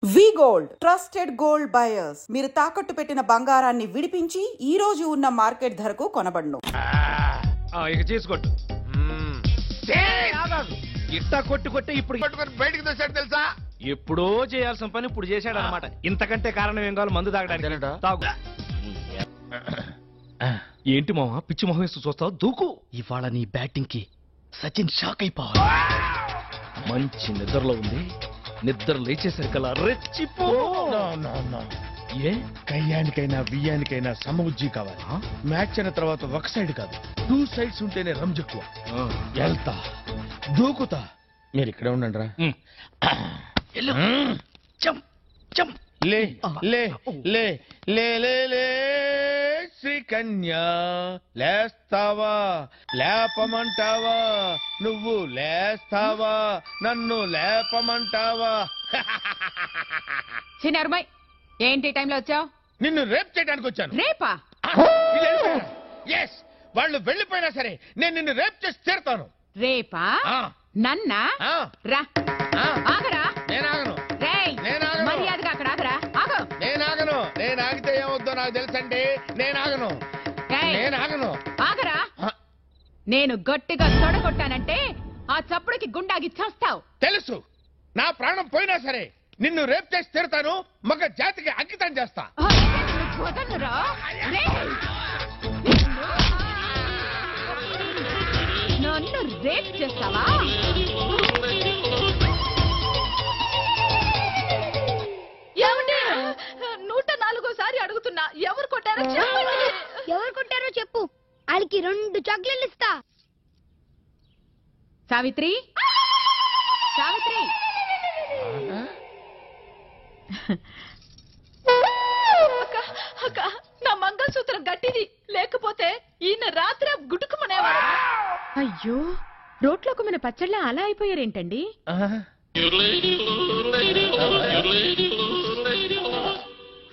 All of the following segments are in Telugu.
వి గోల్డ్ ట్రస్టెడ్ గోల్డ్ బయర్స్ మీరు తాకట్టు పెట్టిన బంగారాన్ని విడిపించి ఈ రోజు ఉన్న మార్కెట్ ధరకు కొనబడును. ఇక చేసుకోట్టు ఇట్టా కొట్టి ఇప్పుడు బయటికి తెచ్చాడు తెలుసా? ఎప్పుడో చేయాల్సిన పని ఇప్పుడు చేశాడు అనమాట. ఇంతకంటే కారణం ఏం కావాలి? మందు తాగడానికి. తాగు. ఏంటి మామ పిచ్చి మొహం వేస్తూ చూస్తావు? దూకు. ఇవాళ నీ బ్యాటింగ్ కి సచిన్ షాక్ అయిపోవాలి. మంచి నిద్రలో ఉంది. నిద్ర లేచేసరికల్లా రెచ్చిపో. ఏ కయ్యానికైనా బియ్యానికైనా సమబుజ్జి కావాలి. మ్యాచ్ అయిన తర్వాత ఒక సైడ్ కాదు, 2 సైడ్స్ ఉంటేనే రంజెక్కువ. వెళ్తా, దూకుతా. మీరు ఇక్కడే ఉండండి రా. లే లే లే లే లే లే శ్రీకన్యా, లేస్తావా లేపమంటావా? నువ్వు లేస్తావా నన్ను లేపమంటావా? చిన్నరుమై, ఏంటి టైంలో వచ్చావు? నిన్ను రేప్ చేయడానికి వచ్చాను. రేపా? ఎస్, వాళ్ళు వెళ్ళిపోయినా సరే నేను నిన్ను రేప్ చేసి తీరుతాను. రేపా? నన్నా? రా. ఆగరా. నేనాగను. మర్యాదగా అక్కడ ఆగరా. ఆగు. నేనాగను. నేను ఆగితే ఏమవుద్దో నాకు తెలుసండి. నేనాగను. నేనాగను. ఆగరా. నేను గట్టిగా తొడగొట్టానంటే ఆ చప్పుడుకి గుండాగి చస్తావు. తెలుసు. నా ప్రాణం పోయినా సరే నిన్ను రేప్ చేసి తీరుతాను. మగ జాతికి అంకితం చేస్తా. వదలరా. నన్ను రేప్ చేస్తావా? ఏమండి, 104సారి అడుగుతున్నా, ఎవరు కొట్టారో చెప్పండి. ఎవరు కొట్టారో చెప్పు, వాళ్ళకి 2 చాక్లెట్లు ఇస్తా. సావిత్రి, సావిత్రి. అక్క, నా మంగళసూత్రం గట్టిది, లేకపోతే ఈయన రాత్రి గుటుకుమనేవాడు. అయ్యో, రోట్లోకి మన పచ్చళ్ళ అలా అయిపోయారేంటండి?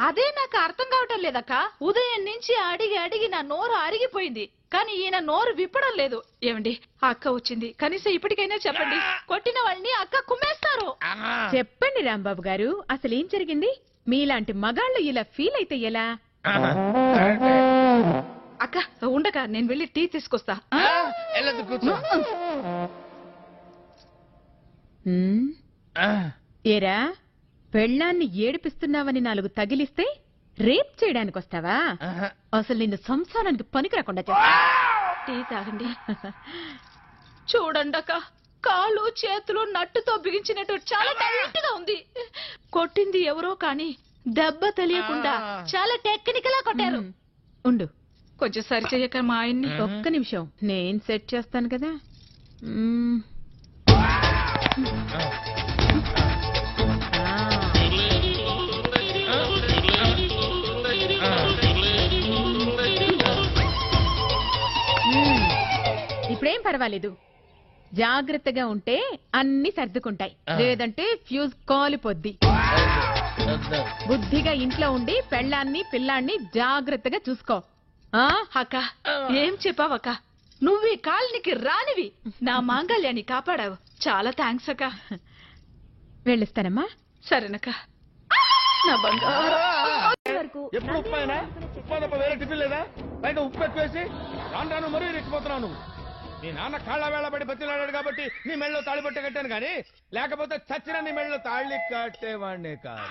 అదే నాకు అర్థం కావటం లేదక్క. ఉదయం నుంచి అడిగి అడిగి నా నోరు అరిగిపోయింది, కానీ ఈయన నోరు విప్పడం లేదు. ఏమండి, అక్క వచ్చింది, కనీసం ఇప్పటికైనా చెప్పండి. కొట్టిన వాళ్ళని అక్క కుమ్మేస్తారు. చెప్పండి రాంబాబు గారు, అసలు ఏం జరిగింది? మీలాంటి మగాళ్ళు ఇలా ఫీల్ అయితే ఎలా? అక్క ఉండక, నేను వెళ్ళి టీ తీసుకొస్తా. ఏరా, పెళ్ళాన్ని ఏడిపిస్తున్నావని 4 తగిలిస్తే రేప్ చేయడానికి వస్తావా? అసలు నిన్ను సంసారానికి పనికి రాకుండా చేస్తా. టీ తాగండి. చూడండి అక్క, కాళ్ళు చేతులు నట్టుతో బిగించినట్టు చాలా టైట్ గా ఉంది. కొట్టింది ఎవరో కానీ దెబ్బ తెలియకుండా చాలా టెక్నికల్ గా కొట్టారు. ఉండు, కొంచెం సరి చెయ్యక మా ఆయన్ని. ఒక్క నిమిషం, నేను సెట్ చేస్తాను కదా. ఇప్పుడేం పర్వాలేదు. జాగ్రత్తగా ఉంటే అన్ని సర్దుకుంటాయి, లేదంటే ఫ్యూజ్ కాలిపోద్ది. బుద్ధిగా ఇంట్లో ఉండి పెళ్ళాన్ని పిల్లాన్ని జాగ్రత్తగా చూసుకో. అక్క, ఏం చెప్పావక్క? నువ్వు ఈ కాలనికి రానివి, నా మాంగళ్యాన్ని కాపాడావు. చాలా థ్యాంక్స్ అక్క. వెళ్ళిస్తానమ్మా. సరేనక్క. నా బంగారు. ఎప్పుడు ఉప్పైనా ఉప్మా తప్ప వేరే టిఫిన్ లేదా? బయట ఉప్పు ఎక్కువేసి రాను మరీ రెచ్చిపోతున్నావు నువ్వు. నీ నాన్న కాళ్ళ వేళ పడి బతిలాడాడు కాబట్టి నీ మెళ్ళలో తాళి పట్టే కట్టాను, కానీ లేకపోతే చచ్చిన నీ మెళ్ళలో తాళి కట్టేవాడినే కాదు.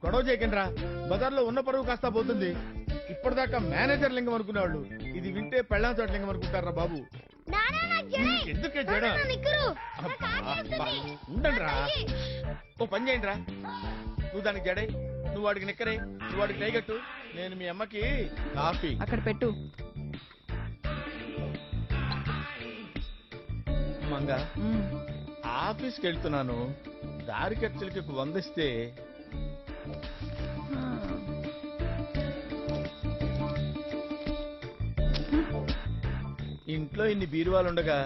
గొడవ చేయకండిరా, బజార్లో ఉన్న పరువు కాస్తా పోతుంది. ఇప్పటిదాకా మేనేజర్ లింగం అనుకునేవాళ్ళు ఇది వింటే పెళ్ళాం చోట లింగం అనుకుంటారా బాబు? ఎందుకే జడ? ఉండండి రా, ఓ పని చేయండి రా. నువ్వు దానికి జడై, నువ్వు వాడికి నిక్కరై, నువ్వు వాడికి టైగట్టు. నేను మీ అమ్మకి కాఫీ అక్కడ పెట్టు. మంగా, ఆఫీస్కి వెళ్తున్నాను, దారి ఖర్చులకి 100 ఇస్తే. ఇంట్లో ఇన్ని బీరువాలుండగా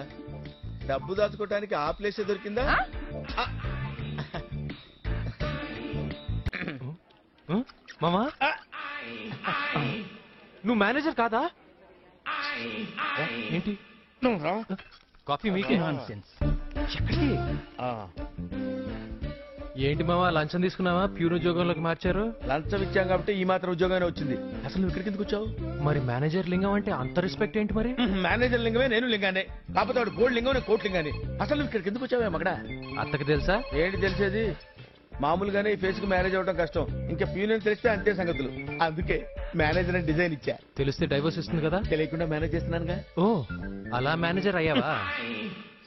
డబ్బు దాచుకోవటానికి ఆ ప్లేసే దొరికిందా? మామా, నువ్వు మేనేజర్ కాదా? ఏంటి నువ్వు రా, కాఫీ మీకే. నాన్సెన్స్. ఎక్కడికి? ఆ, ఏంటి మావా లంచం తీసుకున్నావా? ప్యూర్ ఉద్యోగంలోకి మార్చారు. లంచం ఇచ్చాం కాబట్టి ఈ మాత్రం ఉద్యోగమే వచ్చింది. అసలు నువ్వు ఇక్కడికి ఎందుకు వచ్చావు? మరి మేనేజర్ లింగం అంటే అంత రెస్పెక్ట్ ఏంటి మరి? మేనేజర్ లింగమే, నేను లింగానే. కాకపోతే వాడు గోల్డ్ లింగం, నేను కోట్ లింగానే. అసలు నువ్వు ఇక్కడికి ఎందుకు వచ్చావే మగడా? అత్తకి తెలుసా? ఏంటి తెలిసేది? మామూలుగానే ఈ ఫేస్ కు మ్యారేజ్ అవడం కష్టం, ఇంకా ప్యూనియన్ తెలిస్తే అంతే సంగతులు. అందుకే మేనేజర్ అని డిజైన్ ఇచ్చా. తెలిస్తే డైవర్స్ ఇస్తుంది కదా. తెలియకుండా మేనేజ్ చేస్తున్నానుగా. ఓ అలా మేనేజర్ అయ్యావా?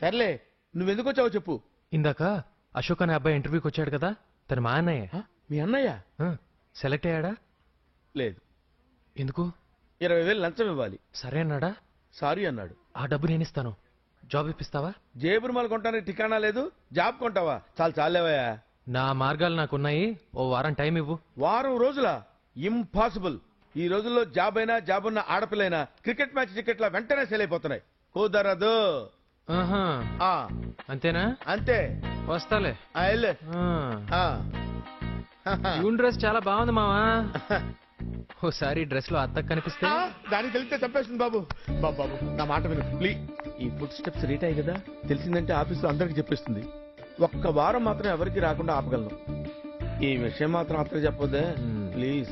సర్లే, నువ్వెందుకు వచ్చావో చెప్పు. ఇందాక అశోక్ అనే అబ్బాయి ఇంటర్వ్యూకి వచ్చాడు కదా, తన మా అన్నయ్య. హ? మీ అన్నయ్య? సెలెక్ట్ అయ్యాడా? లేదు. ఎందుకు? 20,000 లంచం ఇవ్వాలి. సరే అన్నాడా? సారీ అన్నాడు. ఆ డబ్బు నేను ఇస్తాను, జాబ్ ఇప్పిస్తావా? జేబురుమాలు కొంటానికి ఠికానా లేదు, జాబ్ కొంటావా? చాలా చాలేవయ్యా. నా మార్గాలు నాకున్నాయి, ఓ వారం టైం ఇవ్వు. వారం రోజుల? ఇంపాసిబుల్. ఈ రోజుల్లో జాబ్ అయినా, జాబ్ ఉన్న ఆడపిల్లైనా క్రికెట్ మ్యాచ్ టికెట్ల వెంటనే సేల్ అయిపోతున్నాయి. కుదరదు. ఆహా, ఆ, అంతేనా? అంతే. వస్తాలే. ఆ, వెళ్ళు. ఆ. ప్యూన్ డ్రెస్ చాలా బాగుంది మావా. ఓసారి డ్రెస్ లో అత్తకు కనిపిస్తే. ఆ, దానికి తెలిస్తే చంపేస్తుంది బాబు. బాబు బాబు, నా మాట విను ప్లీజ్. ఈ ఫుడ్ స్టెప్స్ రేట్ అయ్యి కదా, తెలిసిందంటే ఆఫీస్ లో అందరికి చెప్పేస్తుంది. ఒక్క వారం మాత్రం ఎవరికి రాకుండా ఆపగలను. ఈ విషయం మాత్రం అత్తకు చెప్పొద్దే ప్లీజ్.